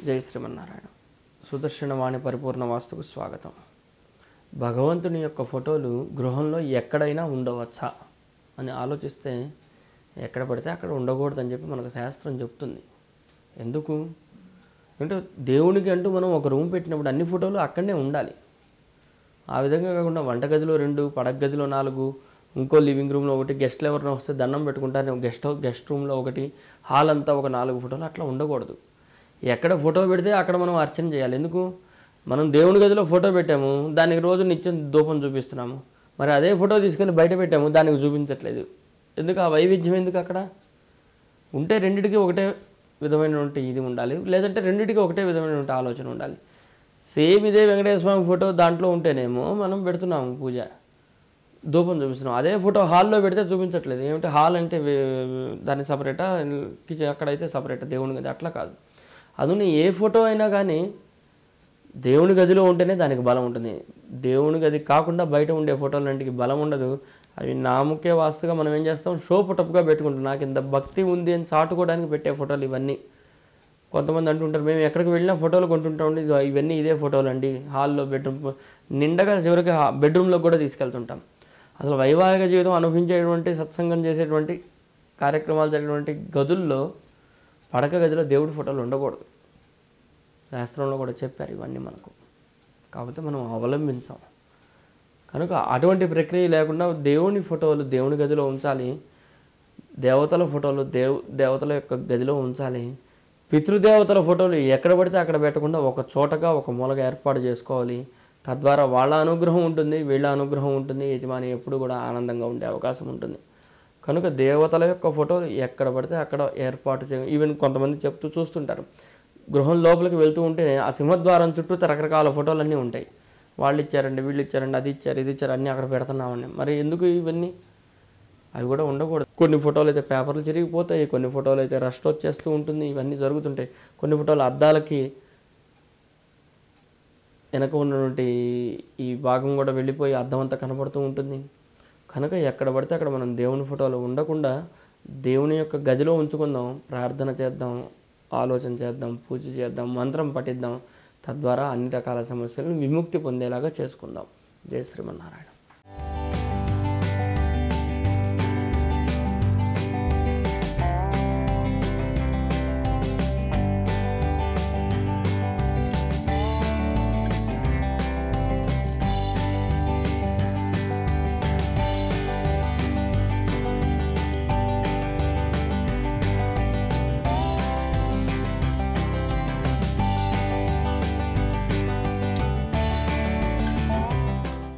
జై శ్రీమన్నారాయణ. సుదర్శనవాణి పరిపూర్ణ వాస్తుకు స్వాగతం. భగవంతుని యొక్క ఫోటోలు గృహంలో ఎక్కడైనా ఉండవచ్చా అని ఆలోచిస్తే ఎక్కడ పడితే అక్కడ ఉండకూడదని చెప్పి మనకు శాస్త్రం చెప్తుంది. ఎందుకు అంటే దేవునికి అంటూ మనం ఒక రూమ్ పెట్టినప్పుడు అన్ని ఫోటోలు అక్కడనే ఉండాలి. ఆ విధంగా కాకుండా వంటగదిలో 2, పడక గదిలో 4, ఇంకో లివింగ్ రూమ్లో 1, గెస్ట్లు ఎవరైనా వస్తే దండం పెట్టుకుంటారు గెస్ట్ రూమ్లో 1, హాల్ అంతా ఒక 4 ఫోటోలు అట్లా ఉండకూడదు. ఎక్కడ ఫోటో పెడితే అక్కడ మనం అర్చన చేయాలి. ఎందుకు మనం దేవుని గదిలో ఫోటో పెట్టాము, దానికి రోజు నిత్యం ధూపం చూపిస్తున్నాము, మరి అదే ఫోటో తీసుకెళ్ళి బయట పెట్టాము, దానికి చూపించట్లేదు. ఎందుకు ఆ వైవిధ్యం ఎందుకు? అక్కడ ఉంటే రెండిటికి ఒకటే విధమైనటువంటి ఇది ఉండాలి, లేదంటే రెండిటికి ఒకటే విధమైనటువంటి ఆలోచన ఉండాలి. సేమ్ ఇదే వెంకటేశ్వర స్వామి ఫోటో దాంట్లో ఉంటేనేమో మనం పెడుతున్నాము పూజ, ధూపం చూపిస్తున్నాం. అదే ఫోటో హాల్లో పెడితే చూపించట్లేదు. ఏమంటే హాల్ అంటే దాన్ని సపరేటా, కిచెన్ అక్కడైతే సపరేటా దేవుని గది, అట్లా కాదు. అందులో ఏ ఫోటో అయినా కానీ దేవుని గదిలో ఉంటేనే దానికి బలం ఉంటుంది. దేవుని గది కాకుండా బయట ఉండే ఫోటోలంటికి బలం ఉండదు. అవి నాముకే వాస్తుగా మనం ఏం చేస్తాం, షో పుటప్గా పెట్టుకుంటాం. నాకు ఇంత భక్తి ఉంది అని చాటుకోవడానికి పెట్టే ఫోటోలు ఇవన్నీ. కొంతమంది అంటుంటారు మేము ఎక్కడికి వెళ్ళినా ఫోటోలు కొంటుంటామండి, ఇవన్నీ ఇదే ఫోటోలు అండి. హాల్లో బెడ్రూమ్ నిండగా చివరికి బెడ్రూమ్లో కూడా తీసుకెళ్తుంటాం. అసలు వైవాహిక జీవితం అనుభవించేటువంటి, సత్సంగం చేసేటువంటి కార్యక్రమాలు జరిగేటువంటి గదుల్లో పడక గదిలో దేవుడి ఫోటోలు ఉండకూడదు. శాస్త్రంలో కూడా చెప్పారు ఇవన్నీ మనకు. కాకపోతే మనం అవలంబించాం కనుక అటువంటి ప్రక్రియ లేకుండా దేవుని ఫోటోలు దేవుని గదిలో ఉంచాలి. దేవతల ఫోటోలు దేవతల యొక్క గదిలో ఉంచాలి. పితృదేవతల ఫోటోలు ఎక్కడ పడితే అక్కడ పెట్టకుండా ఒక చోటగా ఒక మూలగా ఏర్పాటు చేసుకోవాలి. తద్వారా వాళ్ళ అనుగ్రహం ఉంటుంది, వీళ్ళ అనుగ్రహం ఉంటుంది, యజమాని ఎప్పుడు కూడా ఆనందంగా ఉండే అవకాశం ఉంటుంది. కనుక దేవతల యొక్క ఫోటోలు ఎక్కడ పడితే అక్కడ ఏర్పాటు ఈవెన్ కొంతమంది చెప్తూ చూస్తుంటారు, గృహం లోపలికి వెళ్తూ ఉంటే ఆ సింహద్వారం చుట్టూ రకరకాల ఫోటోలు అన్నీ ఉంటాయి. వాళ్ళు ఇచ్చారండి, వీళ్ళు ఇచ్చారండి, అది ఇచ్చారు, ఇది ఇచ్చారు, అన్నీ అక్కడ పెడుతున్నామండి. మరి ఎందుకు ఇవన్నీ? అవి కూడా ఉండకూడదు. కొన్ని ఫోటోలు అయితే పేపర్లు చిరిగిపోతాయి, కొన్ని ఫోటోలు అయితే రస్ట్ వచ్చేస్తూ ఉంటుంది, ఇవన్నీ జరుగుతుంటాయి. కొన్ని ఫోటోలు అద్దాలకి వెనక ఉన్నటువంటి ఈ భాగం కూడా వెళ్ళిపోయి అద్దం అంతా కనపడుతూ ఉంటుంది. కనుక ఎక్కడ పడితే అక్కడ మనం దేవుని ఫోటోలు ఉండకుండా దేవుని యొక్క గదిలో ఉంచుకుందాం, ప్రార్థన చేద్దాం, ఆలోచన చేద్దాం, పూజ చేద్దాం, మంత్రం పఠిద్దాం. తద్వారా అన్ని రకాల సమస్యలను విముక్తి పొందేలాగా చేసుకుందాం. జై శ్రీమన్నారాయణ.